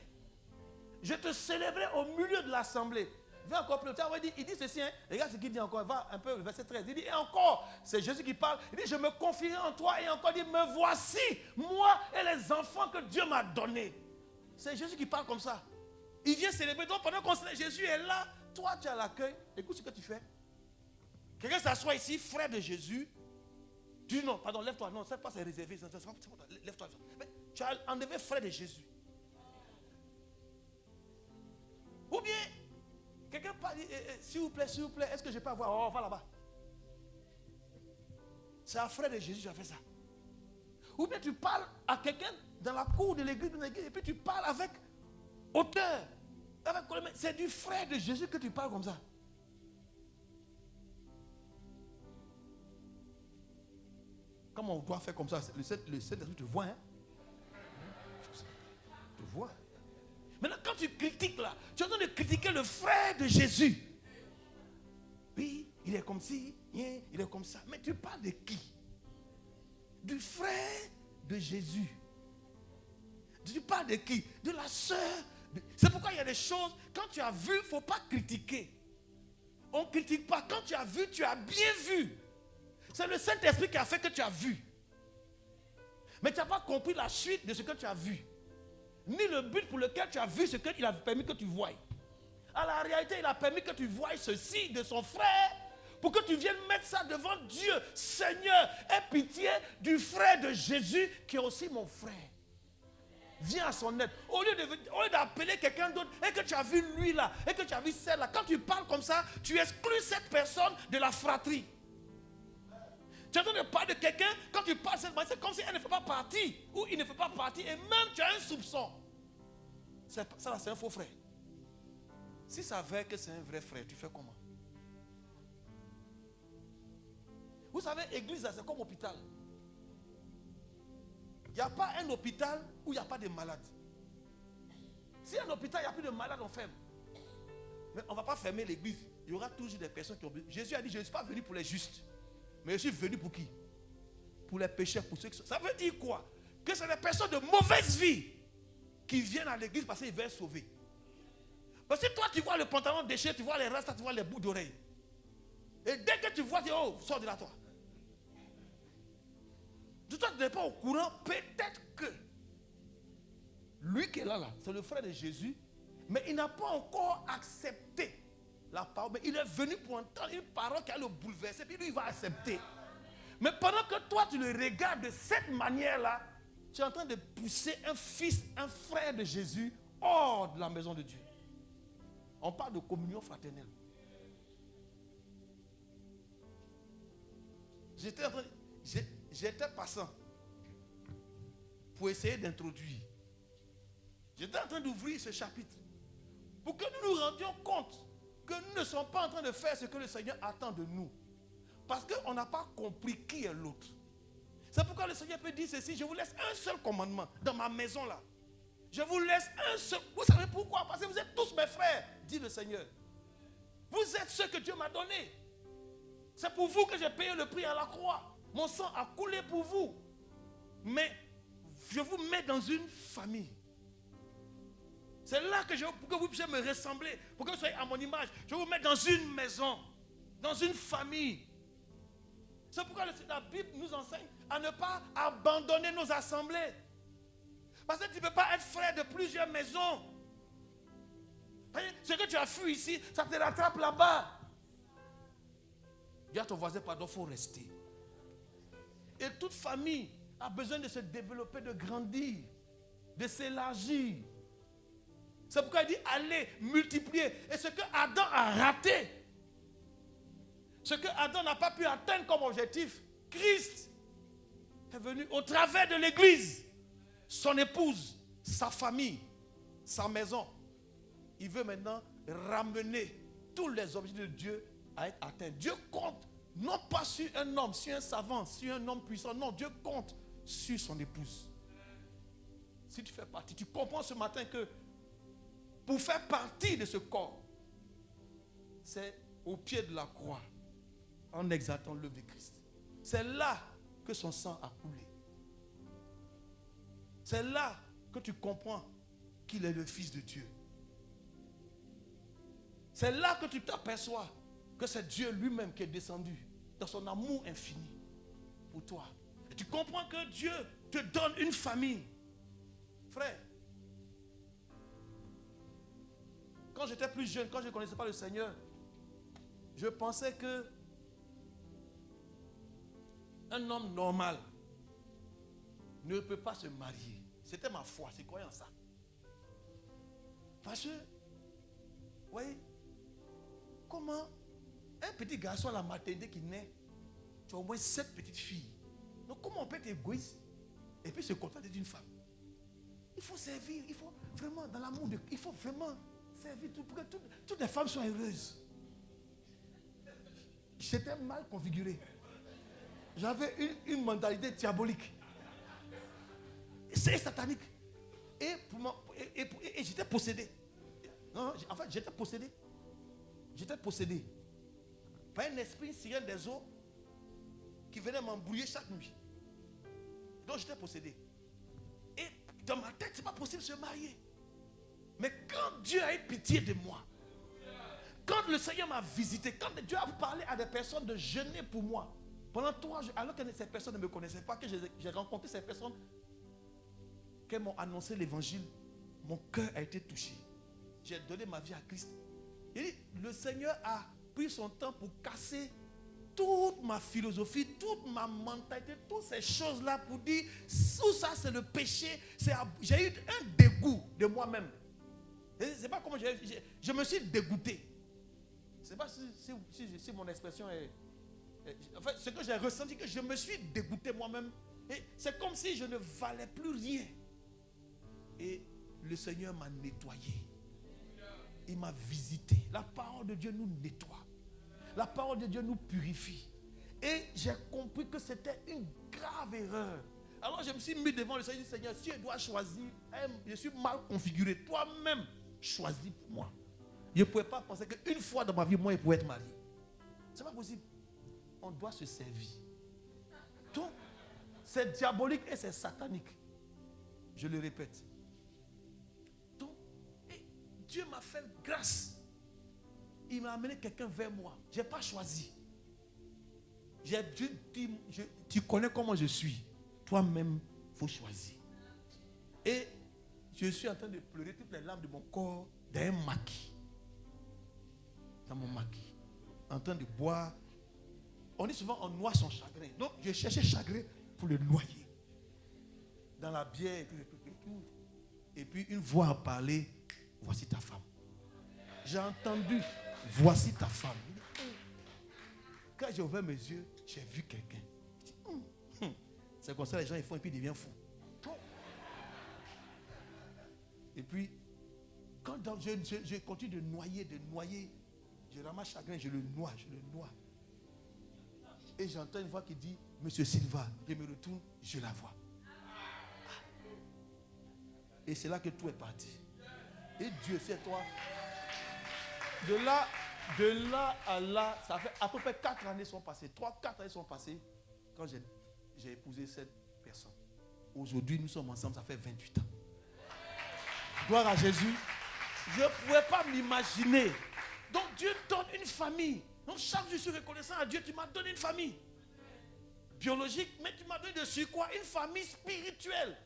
Je te célébrerai au milieu de l'assemblée. Va encore plus tard, il dit ceci, hein. Regarde ce qu'il dit encore, va un peu, verset 13. Il dit, et encore, c'est Jésus qui parle, il dit, je me confierai en toi, et encore, il dit, me voici, moi et les enfants que Dieu m'a donnés. C'est Jésus qui parle comme ça. Il vient célébrer, donc pendant qu'on célèbre, Jésus est là, toi tu es à l'accueil, écoute ce que tu fais. Quelqu'un s'assoit ici, frère de Jésus, tu dis non, pardon, lève-toi, non, cette place est réservée, lève-toi. Mais tu as enlevé frère de Jésus. Ou bien, quelqu'un parle, s'il vous plaît, est-ce que je peux avoir, va là-bas. C'est un frère de Jésus qui a fait ça. Ou bien tu parles à quelqu'un dans la cour de l'église, et puis tu parles avec hauteur. C'est du frère de Jésus que tu parles comme ça. Comment on doit faire comme ça? Le Saint-Esprit te voit, hein? Te voit. Maintenant, quand tu critiques là, tu es en train de critiquer le frère de Jésus. Oui, il est comme ci, il est comme ça. Mais tu parles de qui? Du frère de Jésus. Tu parles de qui? De la sœur. C'est pourquoi il y a des choses, quand tu as vu, il ne faut pas critiquer. On ne critique pas. Quand tu as vu, tu as bien vu. C'est le Saint-Esprit qui a fait que tu as vu. Mais tu n'as pas compris la suite de ce que tu as vu. Ni le but pour lequel tu as vu ce qu'il a permis que tu voies. À la réalité, il a permis que tu voies ceci de son frère pour que tu viennes mettre ça devant Dieu. Seigneur, aie pitié du frère de Jésus qui est aussi mon frère. Viens à son aide. Au lieu d'appeler quelqu'un d'autre et que tu as vu lui là, et que tu as vu celle là, quand tu parles comme ça, tu exclus cette personne de la fratrie. Tu es en train de parler de quelqu'un, quand tu parles cette manière, c'est comme si elle ne fait pas partie, ou il ne fait pas partie, et même tu as un soupçon. Ça là, c'est un faux frère. Si ça veut que c'est un vrai frère, tu fais comment? Vous savez, église, c'est comme hôpital. Il n'y a pas un hôpital où il n'y a pas de malades. Si un hôpital, il n'y a plus de malades, on ferme. Mais on ne va pas fermer l'église. Il y aura toujours des personnes qui ont besoin. Jésus a dit, je ne suis pas venu pour les justes. Mais je suis venu pour qui? Pour les pécheurs, pour ceux qui sont... Ça veut dire quoi? Que c'est des personnes de mauvaise vie qui viennent à l'église parce qu'ils veulent être sauvés. Parce que toi, tu vois le pantalon déchiré, tu vois les rastas, tu vois les bouts d'oreilles. Et dès que tu vois, tu dis, oh, sors de là, toi. Toi, tu n'es pas au courant. Peut-être que lui qui est là, c'est le frère de Jésus, mais il n'a pas encore accepté la parole. Mais il est venu pour entendre une parole qui a le bouleversé, puis lui, il va accepter. Mais pendant que toi, tu le regardes de cette manière-là, tu es en train de pousser un fils, un frère de Jésus hors de la maison de Dieu. On parle de communion fraternelle. J'étais passant pour essayer d'introduire. J'étais en train d'ouvrir ce chapitre pour que nous nous rendions compte que nous ne sommes pas en train de faire ce que le Seigneur attend de nous. Parce qu'on n'a pas compris qui est l'autre. C'est pourquoi le Seigneur peut dire ceci: je vous laisse un seul commandement dans ma maison là. Je vous laisse un seul. Vous savez pourquoi? Parce que vous êtes tous mes frères, dit le Seigneur. Vous êtes ceux que Dieu m'a donnés. C'est pour vous que j'ai payé le prix à la croix. Mon sang a coulé pour vous. Mais je vous mets dans une famille. C'est là pour que vous puissiez me ressembler, pour que vous soyez à mon image. Je vous mets dans une maison, dans une famille. C'est pourquoi la Bible nous enseigne à ne pas abandonner nos assemblées. Parce que tu ne peux pas être frère de plusieurs maisons. Ce que tu as fui ici, ça te rattrape là-bas. Dis à ton voisin, pardon, il faut rester. Et toute famille a besoin de se développer, de grandir, de s'élargir. C'est pourquoi il dit allez, multiplier. Et ce que Adam a raté, ce que Adam n'a pas pu atteindre comme objectif, Christ est venu au travers de l'église, son épouse, sa famille, sa maison. Il veut maintenant ramener tous les objectifs de Dieu à être atteints. Dieu compte non pas sur un homme, sur un savant, sur un homme puissant. Non, Dieu compte sur son épouse. Si tu fais partie, tu comprends ce matin que pour faire partie de ce corps, c'est au pied de la croix, en exaltant l'œuvre de Christ. C'est là que son sang a coulé. C'est là que tu comprends qu'il est le Fils de Dieu. C'est là que tu t'aperçois que c'est Dieu lui-même qui est descendu dans son amour infini pour toi. Et tu comprends que Dieu te donne une famille. Frère, quand j'étais plus jeune, quand je ne connaissais pas le Seigneur, je pensais que un homme normal ne peut pas se marier. C'était ma foi, c'est croyant ça. Parce que, vous voyez, comment un petit garçon à la maternité qui naît, tu as au moins 7 petites filles. Donc comment on peut être égoïste et puis se contenter d'une femme? Il faut servir, il faut vraiment, dans l'amour de, il faut vraiment servir pour que toutes les femmes soient heureuses. J'étais mal configuré. J'avais une mentalité diabolique. C'est satanique. Et j'étais possédé. Non, en fait, j'étais possédé. J'étais possédé par un esprit sirène des eaux qui venait m'embrouiller chaque nuit. Donc j'étais possédé. Et dans ma tête, c'est pas possible de se marier. Mais quand Dieu a eu pitié de moi, quand le Seigneur m'a visité, quand Dieu a parlé à des personnes de jeûner pour moi, pendant 3 jours, alors que ces personnes ne me connaissaient pas, que j'ai rencontré ces personnes, qu'elles m'ont annoncé l'évangile, mon cœur a été touché. J'ai donné ma vie à Christ. Et le Seigneur a pris son temps pour casser toute ma philosophie, toute ma mentalité, toutes ces choses-là pour dire, tout ça c'est le péché. J'ai eu un dégoût de moi-même. C'est pas comment je me suis dégoûté. Je ne sais pas si mon expression est... En fait, ce que j'ai ressenti, que je me suis dégoûté moi-même. Et c'est comme si je ne valais plus rien. Et le Seigneur m'a nettoyé. Il m'a visité. La parole de Dieu nous nettoie. La parole de Dieu nous purifie. Et j'ai compris que c'était une grave erreur. Alors je me suis mis devant le Seigneur. Seigneur, si je dois choisir, je suis mal configuré. Toi-même, choisis pour moi. Je ne pouvais pas penser qu'une fois dans ma vie, moi, je pouvais être marié. Ce n'est pas possible. On doit se servir. Donc, c'est diabolique et c'est satanique. Je le répète. Donc, Dieu m'a fait grâce. Il m'a amené quelqu'un vers moi. Je n'ai pas choisi. J'ai dit, tu connais comment je suis. Toi-même, il faut choisir. Et je suis en train de pleurer toutes les larmes de mon corps dans un maquis. Dans mon maquis. En train de boire. On dit souvent on noie son chagrin. Donc je cherchais chagrin pour le noyer. dans la bière. Et puis une voix a parlé, voici ta femme. J'ai entendu, voici ta femme. Quand j'ai ouvert mes yeux, j'ai vu quelqu'un. C'est comme ça les gens ils font et puis ils deviennent fous. Et puis, quand je continue de noyer, je ramasse chagrin, je le noie. Et j'entends une voix qui dit, Monsieur Silva, je me retourne, je la vois. Et c'est là que tout est parti. Et Dieu, c'est toi. De là à là, ça fait à peu près 4 années sont passées. 3-4 années sont passées quand j'ai épousé cette personne. Aujourd'hui, nous sommes ensemble, ça fait 28 ans. Gloire à Jésus. Je ne pouvais pas m'imaginer. Donc Dieu donne une famille. Donc chaque jour, je suis reconnaissant à Dieu, tu m'as donné une famille biologique, mais tu m'as donné dessus quoi? Une famille spirituelle.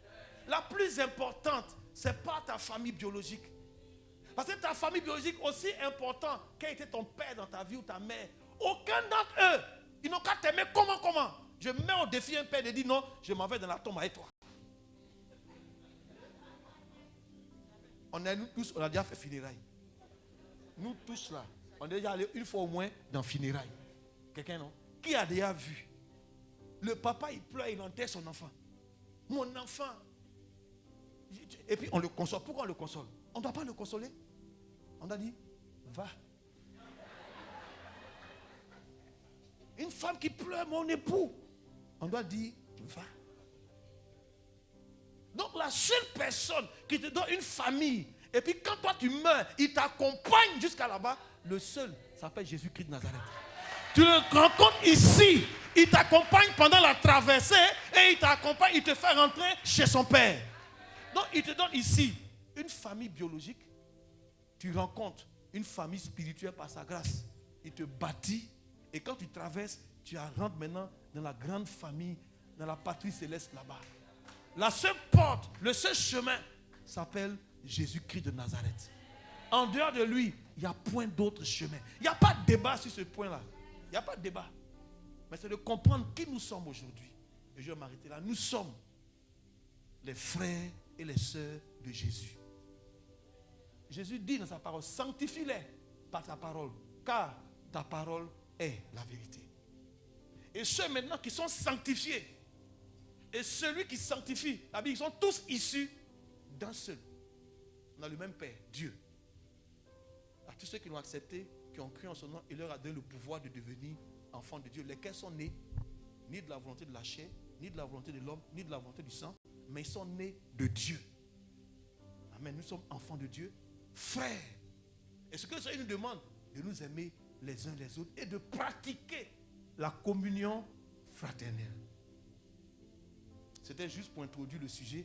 La plus importante, ce n'est pas ta famille biologique. Parce que ta famille biologique, aussi important qu'a été ton père dans ta vie ou ta mère, aucun d'entre eux, ils n'ont qu'à t'aimer comment. Je mets au défi un père de dire non, je m'en vais dans la tombe avec toi. Nous tous, on a déjà fait funérailles. Nous tous là, on est déjà allé une fois au moins dans funérailles. Quelqu'un non? Qui a déjà vu? Le papa il pleure, il enterre son enfant. Mon enfant. Et puis on le console. Pourquoi on le console? On ne doit pas le consoler. On a dit, va. Une femme qui pleure, mon époux. On doit dire, va. Donc la seule personne qui te donne une famille, et puis quand toi tu meurs, il t'accompagne jusqu'à là-bas, le seul s'appelle Jésus-Christ de Nazareth. Tu le rencontres ici, il t'accompagne pendant la traversée, et il t'accompagne, il te fait rentrer chez son père. Donc il te donne ici une famille biologique, tu rencontres une famille spirituelle par sa grâce. Il te bâtit, et quand tu traverses, tu rentres maintenant dans la grande famille, dans la patrie céleste là-bas. La seule porte, le seul chemin s'appelle Jésus-Christ de Nazareth. En dehors de lui, il n'y a point d'autre chemin. Il n'y a pas de débat sur ce point-là. Il n'y a pas de débat. Mais c'est de comprendre qui nous sommes aujourd'hui. Et je vais m'arrêter là. Nous sommes les frères et les sœurs de Jésus. Jésus dit dans sa parole, sanctifie-les par ta parole, car ta parole est la vérité. Et ceux maintenant qui sont sanctifiés, et celui qui sanctifie, la Bible, ils sont tous issus d'un seul. On a le même Père, Dieu. À tous ceux qui l'ont accepté, qui ont cru en son nom, il leur a donné le pouvoir de devenir enfants de Dieu, lesquels sont nés ni de la volonté de la chair, ni de la volonté de l'homme, ni de la volonté du sang, mais ils sont nés de Dieu. Amen. Nous sommes enfants de Dieu, frères. Et ce que le Seigneur nous demande, de nous aimer les uns les autres et de pratiquer la communion fraternelle. C'était juste pour introduire le sujet,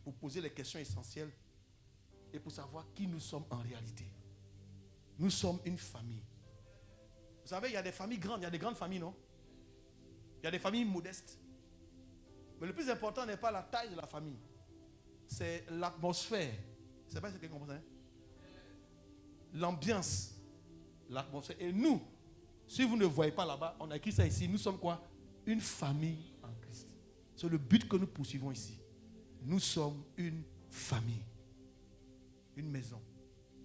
pour poser les questions essentielles et pour savoir qui nous sommes en réalité. Nous sommes une famille. Vous savez, il y a des familles grandes, il y a des grandes familles, non? Il y a des familles modestes. Mais le plus important n'est pas la taille de la famille, c'est l'atmosphère. C'est pas ce que vous comprenez? L'ambiance, l'atmosphère. Et nous, si vous ne voyez pas là-bas, on a écrit ça ici, nous sommes quoi? Une famille en Christ. C'est le but que nous poursuivons ici. Nous sommes une famille, une maison.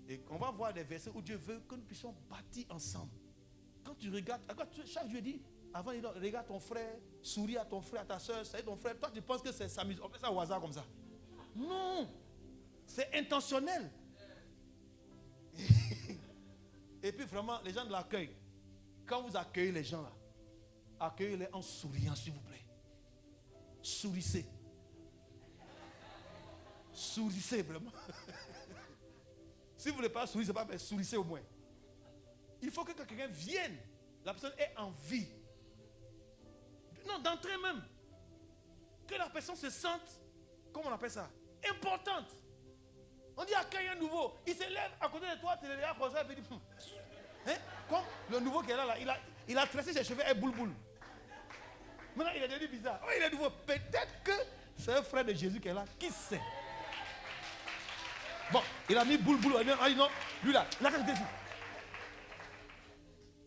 Et on va voir des versets où Dieu veut que nous puissions bâtir ensemble. Quand tu regardes, chaque Dieu dit, avant il dit, regarde ton frère, souris à ton frère, à ta soeur, c'est ton frère. Toi tu penses que c'est s'amuser, on fait ça au hasard comme ça. Non, c'est intentionnel. Et puis vraiment, les gens de l'accueil, quand vous accueillez les gens là, accueillez-les en souriant s'il vous plaît. Sourissez. Sourissez vraiment. Si vous ne voulez pas sourire, c'est pas mais sourissez au moins. Il faut que quelqu'un vienne. La personne ait envie. Non, d'entrer même. Que la personne se sente, comment on appelle ça? Importante. On dit accueille un nouveau. Il se lève à côté de toi, tu le regardes comme ça et puis il dit hein? Comme le nouveau qui est là, il a tressé ses cheveux et boule. Maintenant, il est devenu bizarre. Oh, il est nouveau. Peut-être que c'est un frère de Jésus qui est là. Qui sait? Bon, il a mis boule. Ah non, lui là, il a quelque chose.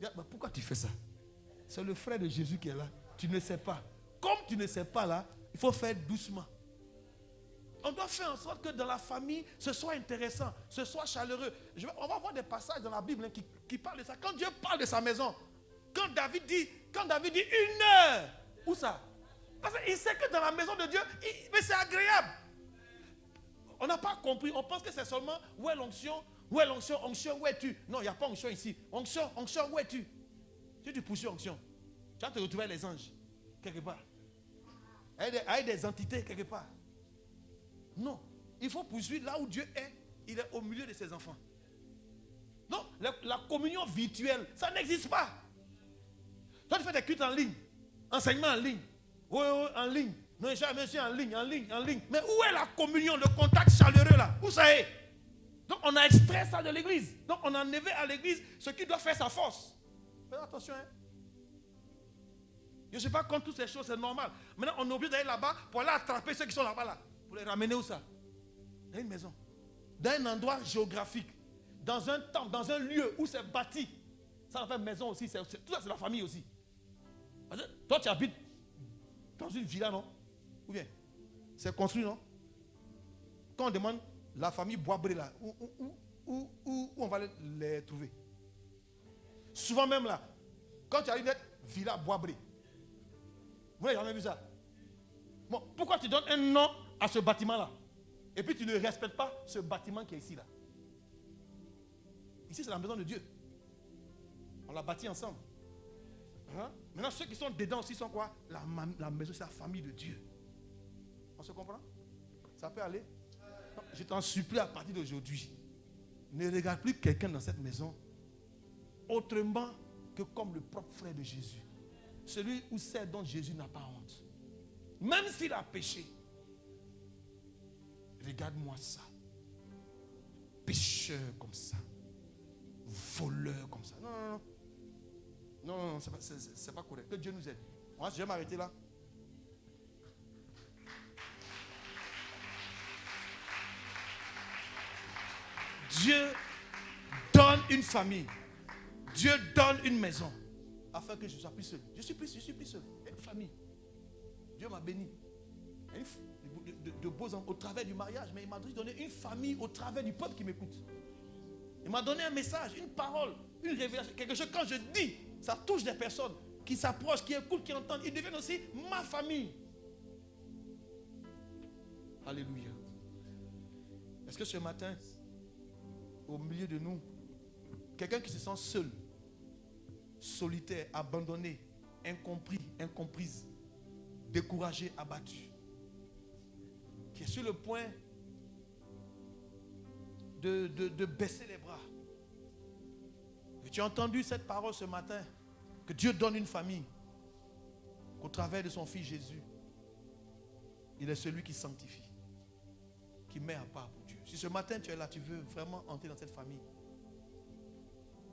Mais pourquoi tu fais ça? C'est le frère de Jésus qui est là. Tu ne sais pas. Comme tu ne sais pas là, il faut faire doucement. on doit faire en sorte que dans la famille, ce soit intéressant, ce soit chaleureux. On va voir des passages dans la Bible qui parlent de ça. Quand Dieu parle de sa maison, quand David dit 1 heure, où ça? Parce qu'il sait que dans la maison de Dieu, mais c'est agréable. On n'a pas compris. On pense que c'est seulement où est l'onction, où es-tu? Non, il n'y a pas onction ici. Onction, où es-tu? Si tu poursuis onction, tu vas te retrouver avec les anges, quelque part. Avec des entités, quelque part. Non, il faut poursuivre là où Dieu est. Il est au milieu de ses enfants. Non, la communion virtuelle, ça n'existe pas. Toi, tu fais des cultes en ligne, enseignement en ligne. Oui, en ligne. Non, je suis en ligne. Mais où est la communion, le contact chaleureux là? Où ça est? Donc, on a extrait ça de l'église. Donc, on a enlevé à l'église ce qui doit faire sa force. Faites attention, hein. Je ne sais pas contre toutes ces choses, c'est normal. Maintenant, on est obligé d'aller là-bas pour aller attraper ceux qui sont là-bas, là. Pour les ramener où ça? Dans une maison. Dans un endroit géographique. Dans un temple, dans un lieu où c'est bâti. Ça s'appelle maison aussi. Tout ça, c'est la famille aussi. Parce que toi, tu habites dans une villa, non? Ou bien, c'est construit, non? Quand on demande la famille Boisbré, là, où on va les trouver? Souvent même là, quand tu as une villa Boisbré, vous n'avez jamais vu ça? Bon, pourquoi tu donnes un nom à ce bâtiment-là? Et puis tu ne respectes pas ce bâtiment qui est ici, là. Ici, c'est la maison de Dieu. On l'a bâti ensemble. Hein? Maintenant, ceux qui sont dedans aussi sont quoi? La maison, c'est la famille de Dieu. On se comprend? Ça peut aller? Non, je t'en supplie à partir d'aujourd'hui. Ne regarde plus quelqu'un dans cette maison autrement que comme le propre frère de Jésus. Celui ou celle dont Jésus n'a pas honte. Même s'il a péché. Regarde-moi ça. Pécheur comme ça. Voleur comme ça. Non, c'est pas correct. Que Dieu nous aide. Moi, je vais m'arrêter là. Dieu donne une famille. Dieu donne une maison. Afin que je ne sois plus seul. Je suis plus seul. Une famille. Dieu m'a béni. De beaux hommes au travers du mariage. Mais il m'a donné une famille au travers du peuple qui m'écoute. Il m'a donné un message, une parole, une révélation. Quelque chose, quand je dis, ça touche des personnes qui s'approchent, qui écoutent, qui entendent. Ils deviennent aussi ma famille. Alléluia. Est-ce que ce matin, au milieu de nous, quelqu'un qui se sent seul, solitaire, abandonné, incompris, incomprise, découragé, abattu, qui est sur le point de baisser les bras. Et tu as entendu cette parole ce matin, que Dieu donne une famille, qu'au travers de son Fils Jésus, il est celui qui sanctifie, qui met à part pour Dieu. Si ce matin tu es là, tu veux vraiment entrer dans cette famille,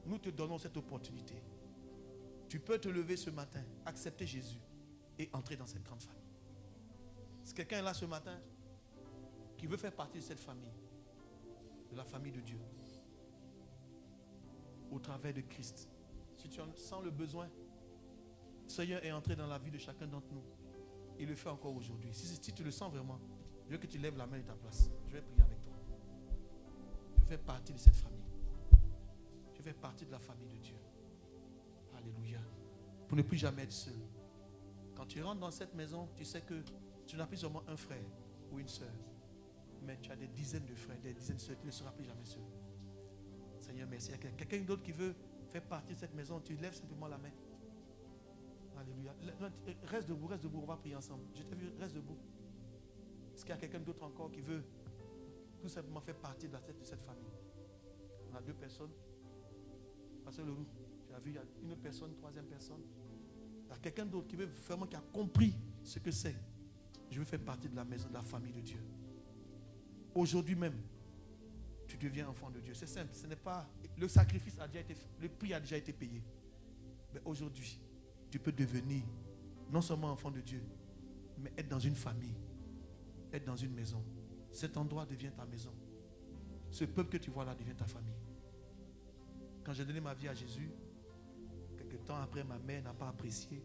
nous te donnons cette opportunité. Tu peux te lever ce matin, accepter Jésus et entrer dans cette grande famille. Si quelqu'un est là ce matin qui veut faire partie de cette famille, de la famille de Dieu, au travers de Christ, si tu en sens le besoin, le Seigneur est entré dans la vie de chacun d'entre nous. Il le fait encore aujourd'hui. Si tu le sens vraiment, je veux que tu lèves la main de ta place. Je vais prier avec toi. Je fais partie de cette famille. Je fais partie de la famille de Dieu. Alléluia. Pour ne plus jamais être seul. Quand tu rentres dans cette maison, tu sais que tu n'as plus seulement un frère ou une soeur, mais tu as des dizaines de frères, des dizaines de soeurs. Tu ne seras plus jamais seul. Seigneur, merci. Il y a quelqu'un d'autre qui veut faire partie de cette maison. Tu lèves simplement la main. Alléluia. Reste debout, on va prier ensemble. Je t'ai vu, reste debout. Est-ce qu'il y a quelqu'un d'autre encore qui veut tout simplement faire partie de la tête de cette famille? On a 2 personnes. Pasteur Leroux, tu as vu, il y a une personne, 3e personne. Il y a quelqu'un d'autre qui veut vraiment, qui a compris ce que c'est. Je veux faire partie de la maison, de la famille de Dieu. Aujourd'hui même, tu deviens enfant de Dieu. C'est simple, ce n'est pas... Le sacrifice a déjà été fait, le prix a déjà été payé. Mais aujourd'hui, tu peux devenir non seulement enfant de Dieu, mais être dans une famille, être dans une maison. Cet endroit devient ta maison. Ce peuple que tu vois là devient ta famille. Quand j'ai donné ma vie à Jésus, quelques temps après, ma mère n'a pas apprécié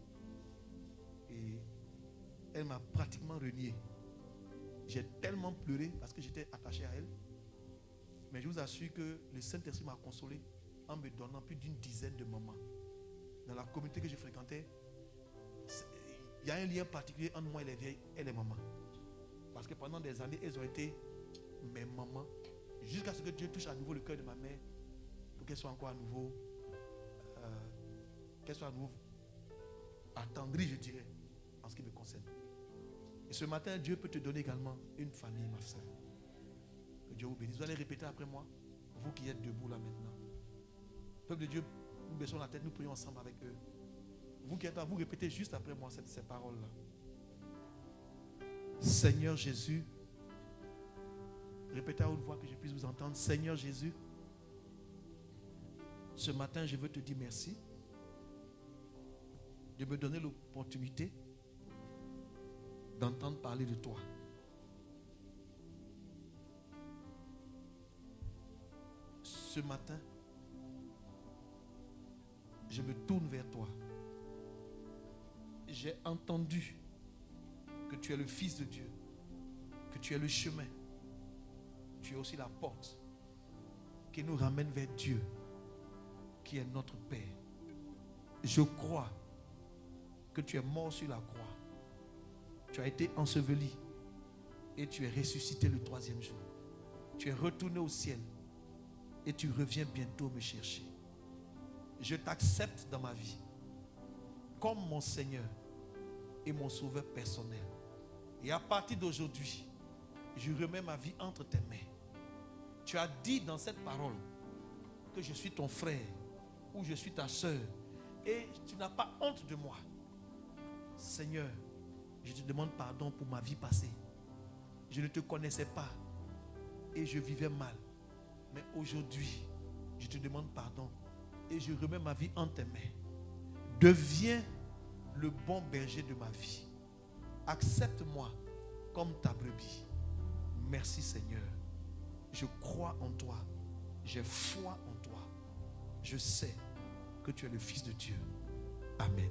et elle m'a pratiquement renié. J'ai tellement pleuré parce que j'étais attaché à elle. Mais je vous assure que le Saint-Esprit m'a consolé en me donnant plus d'une dizaine de mamans. Dans la communauté que je fréquentais, il y a un lien particulier entre moi et les vieilles et les mamans. Parce que pendant des années, elles ont été mes mamans. Jusqu'à ce que Dieu touche à nouveau le cœur de ma mère pour qu'elle soit encore à nouveau attendrie, je dirais, en ce qui me concerne. Et ce matin, Dieu peut te donner également une famille, ma soeur. Que Dieu vous bénisse. Vous allez répéter après moi, vous qui êtes debout là maintenant. Peuple de Dieu, nous baissons la tête, nous prions ensemble avec eux. Vous qui êtes là, vous répétez juste après moi ces paroles-là. Seigneur Jésus, répétez à haute voix que je puisse vous entendre. Seigneur Jésus, ce matin, je veux te dire merci de me donner l'opportunité d'entendre parler de toi. Ce matin, je me tourne vers toi. J'ai entendu que tu es le Fils de Dieu, que tu es le chemin, tu es aussi la porte qui nous ramène vers Dieu, qui est notre Père. Je crois que tu es mort sur la croix. Tu as été enseveli et tu es ressuscité le 3e jour. Tu es retourné au ciel et tu reviens bientôt me chercher. Je t'accepte dans ma vie comme mon Seigneur et mon Sauveur personnel. Et à partir d'aujourd'hui, je remets ma vie entre tes mains. Tu as dit dans cette parole que je suis ton frère ou je suis ta soeur et tu n'as pas honte de moi. Seigneur, je te demande pardon pour ma vie passée. Je ne te connaissais pas et je vivais mal. Mais aujourd'hui, je te demande pardon et je remets ma vie entre tes mains. Deviens le bon berger de ma vie. Accepte-moi comme ta brebis. Merci Seigneur. Je crois en toi. J'ai foi en toi. Je sais que tu es le Fils de Dieu. Amen.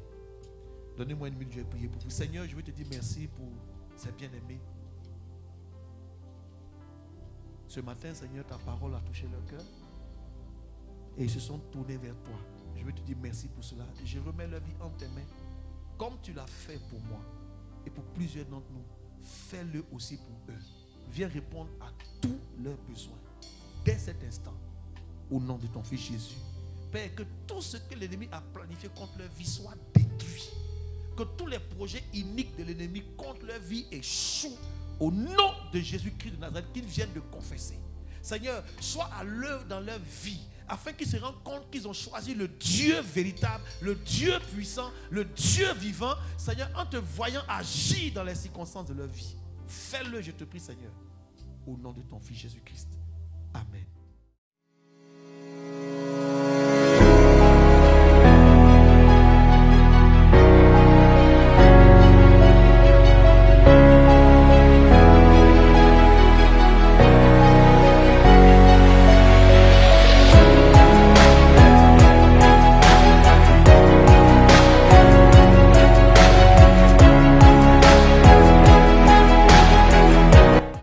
Donnez-moi une minute, je vais prier pour vous. Seigneur, je veux te dire merci pour ces bien-aimés. Ce matin, Seigneur, ta parole a touché leur cœur et ils se sont tournés vers toi. Je veux te dire merci pour cela. Et je remets leur vie entre tes mains. Comme tu l'as fait pour moi et pour plusieurs d'entre nous, fais-le aussi pour eux. Viens répondre à tous leurs besoins dès cet instant, au nom de ton Fils Jésus. Père, que tout ce que l'ennemi a planifié contre leur vie soit détruit. Que tous les projets iniques de l'ennemi contre leur vie échouent au nom de Jésus-Christ de Nazareth qu'ils viennent de confesser. Seigneur, sois à l'œuvre dans leur vie afin qu'ils se rendent compte qu'ils ont choisi le Dieu véritable, le Dieu puissant, le Dieu vivant. Seigneur, en te voyant agir dans les circonstances de leur vie. Fais-le, je te prie, Seigneur, au nom de ton Fils Jésus-Christ. Amen.